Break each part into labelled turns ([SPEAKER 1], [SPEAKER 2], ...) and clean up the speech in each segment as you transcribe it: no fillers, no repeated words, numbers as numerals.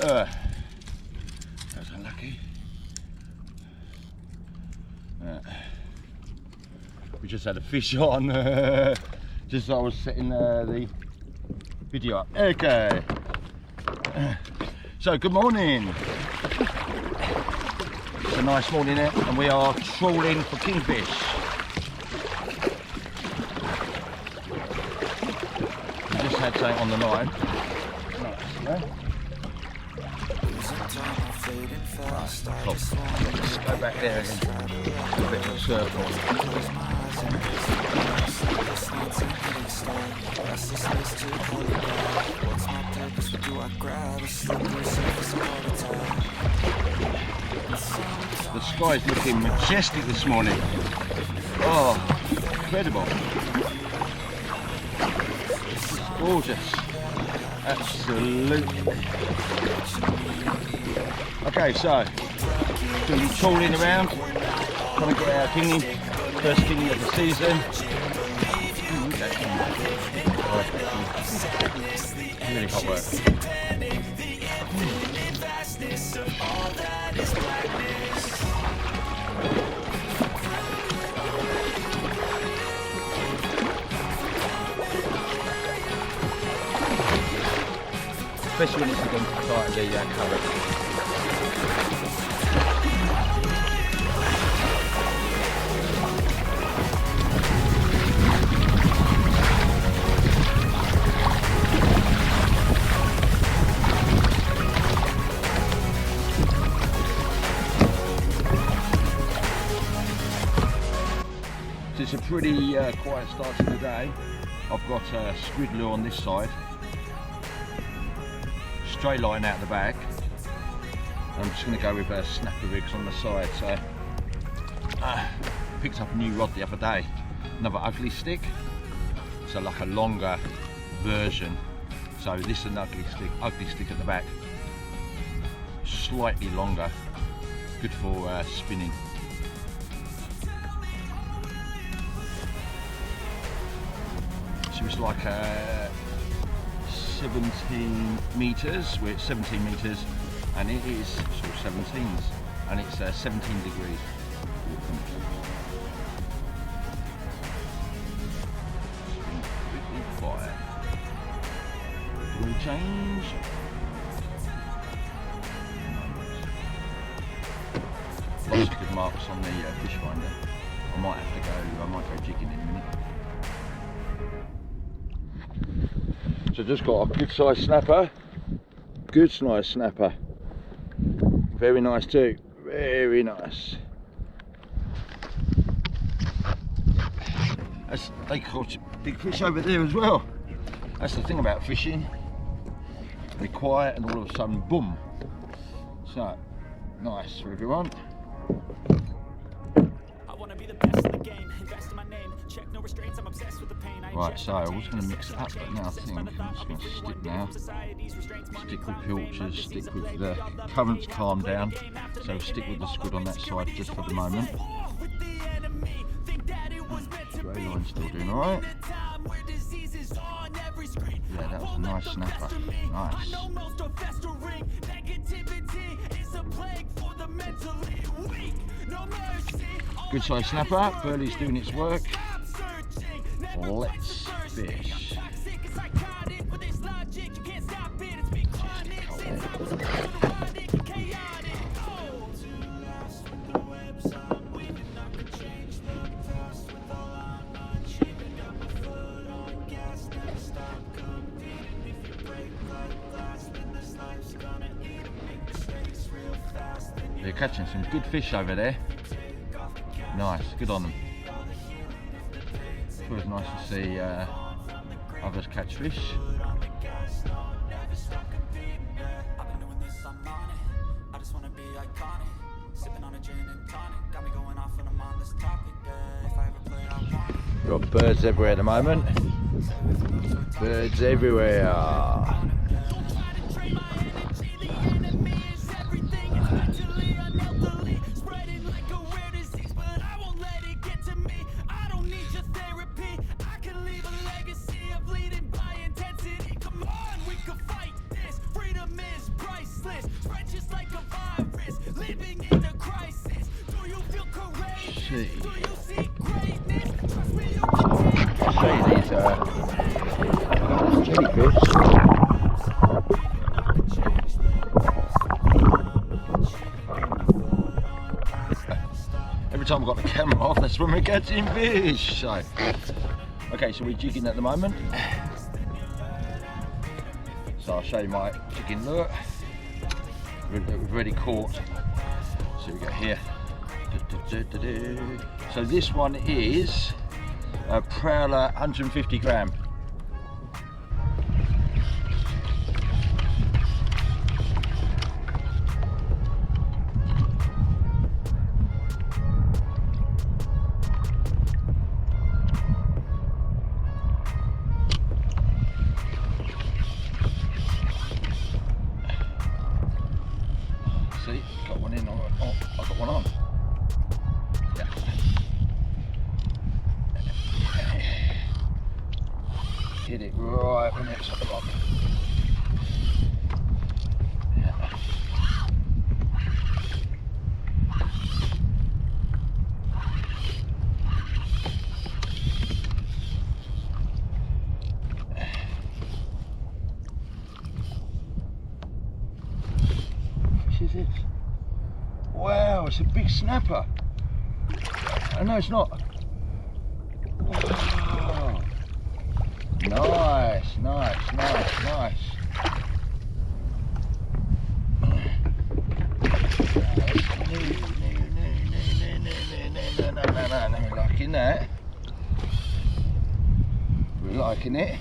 [SPEAKER 1] That's unlucky. We just had a fish on, just as I was setting the video up. Okay. So good morning. It's a nice morning out and we are trawling for kingfish. We just had something on the line. Nice, yeah? Right, top. Let's go back there again. A bit of a circle. The sky's looking majestic this morning. Oh, incredible. It's gorgeous. Absolutely. Okay, so we'll be trawling around, trying to get our kingy, first kingy of the season. Really hot work. Especially when it's against the side of the current. It's a pretty quiet start to the day. I've got a squid lure on this side, straight line out the back. I'm just going to go with snapper rigs on the side. So picked up a new rod the other day, another ugly stick, so like a longer version. So this is an ugly stick at the back, slightly longer, good for spinning. It's like 17 meters. We're at 17 meters, and it is sort of 17s, and it's 17 degrees. Pretty quiet. Do we change? Lots of good marks on the fish finder. I might go jigging in a minute. So just got a good size snapper, very nice too, very nice. They caught big fish over there as well. That's the thing about fishing, they're quiet and all of a sudden boom. So nice for everyone. Right, so I was going to mix it up, but now I think I'm just going to stick now. Stick with pilchards, stick with the currents calm down, so stick with the squid on that side just for the moment. Grey line's still doing alright. Yeah, that was a nice snapper. Nice. Good size snapper, burley's doing its work. Let's fish. They're catching some good fish over there. Nice, good on them. It's always nice to see others catch fish. Got birds everywhere at the moment. Birds everywhere.
[SPEAKER 2] freedom is priceless. Spread just like a virus. Living in a crisis. Do you feel courageous?
[SPEAKER 1] See.
[SPEAKER 2] Do you see greatness? Trust me, you can take it.
[SPEAKER 1] See these jellyfish. Every time I've got the camera off, that's when we're catching fish. So, okay, so we're jigging at the moment. So I'll show you my jigging lure. We've already caught. So we got here. So this one is a Prowler 150 gram. See, got one in. Oh, I got one on. Yeah. Hit it right when it's on the rock. Yeah. Is it? Wow, it's a big snapper. No, it's not. Wow. Nice, nice, nice, nice. No, we're liking that. We're liking it.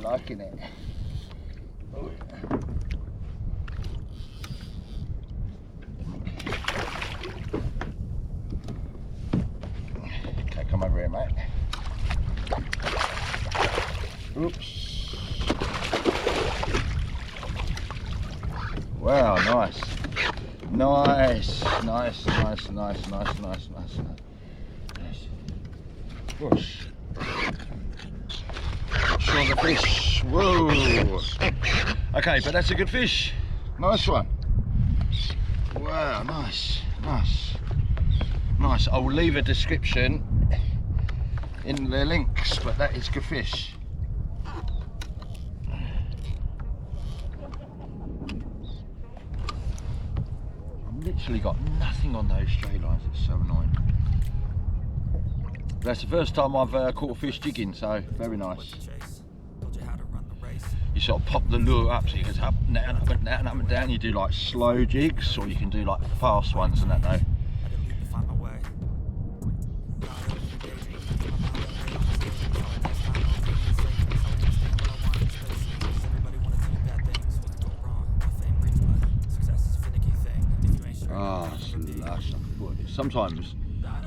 [SPEAKER 1] Liking it. Oh, yeah. Okay, come over here, mate. Oops. Wow, nice. Nice, nice, nice, nice, nice, nice, nice, nice. Whoosh. Saw the fish. Whoa. Okay, but that's a good fish. Nice one. Wow, nice, nice, nice. I will leave a description in the links, but that is good fish. I've literally got nothing on those stray lines. It's so annoying. That's the first time I've caught a fish jigging, so very nice. You sort of pop the lure up so you can up and down, up and down, up and down. You do like slow jigs, or you can do like fast ones and that though. Ah, slush. Sometimes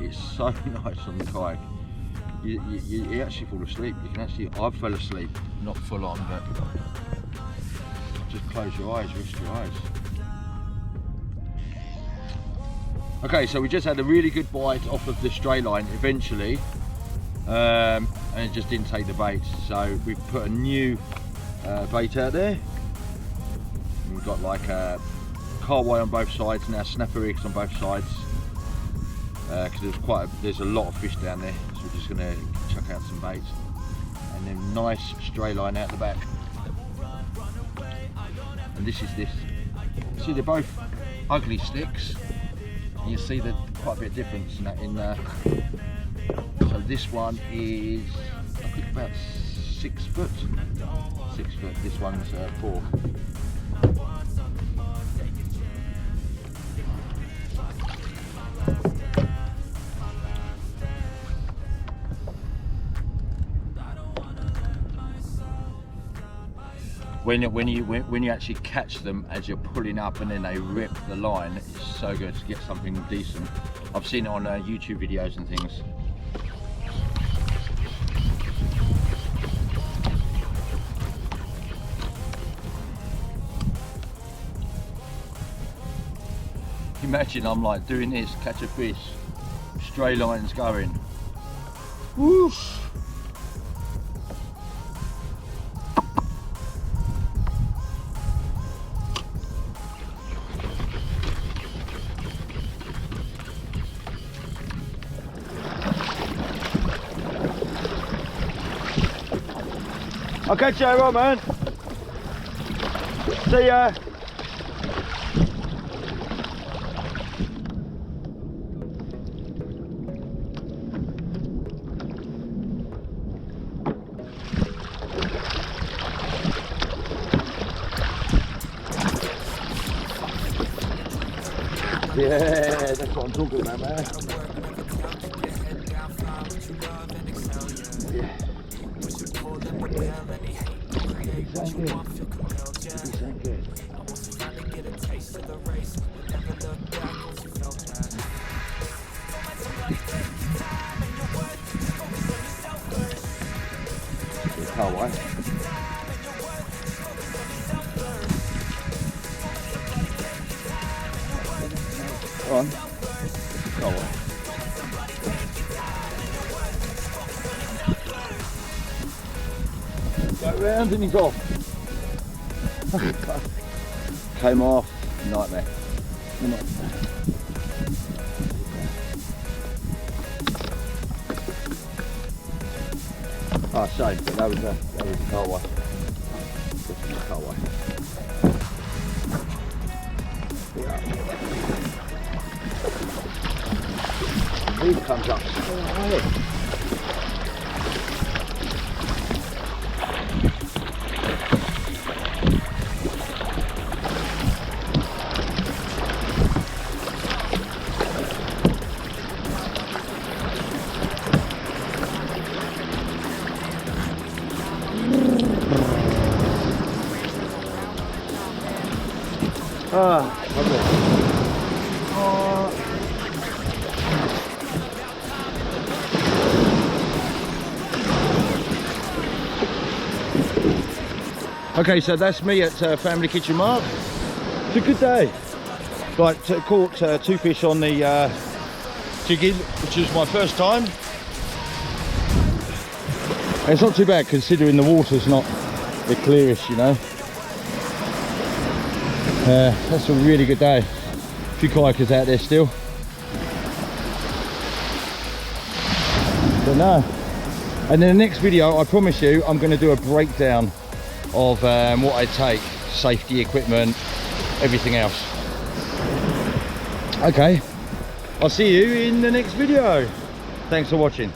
[SPEAKER 1] it's so nice on the kayak. You actually fall asleep. You can actually, I fell asleep, not full on, but just close your eyes, rest your eyes. Okay, so we just had a really good bite off of the stray line eventually, and it just didn't take the bait. So we've put a new bait out there. We've got like a carway on both sides, now snapper rigs on both sides, because there's a lot of fish down there. So we're just going to chuck out some baits, and then nice stray line out the back. And this is this. See, they're both ugly sticks. And you see that quite a bit of difference in that. So this one is, I think, about 6 foot. 6 foot. This one's 4. When you actually catch them as you're pulling up and then they rip the line, it's so good to get something decent. I've seen it on YouTube videos and things. Imagine I'm like doing this, catch a fish, stray lines going. Whoosh! I'll catch you later on, man. See ya. Yeah, that's what I'm talking about, man. Yeah. Can't wait. Go on. Go on. Go round and he's off. Came off. Nightmare. Oh, shame, but that was a car way. This is a car way. He comes up straight away. Ah, lovely. Okay, so that's me at Family Kitchen Mark. It's a good day. Right, caught 2 fish on the jiggy, which is my first time. And it's not too bad considering the water's not the clearest, you know. That's a really good day. A few kayakers out there still. But no. And in the next video, I promise you, I'm going to do a breakdown of what I take, safety equipment, everything else. Okay, I'll see you in the next video. Thanks for watching.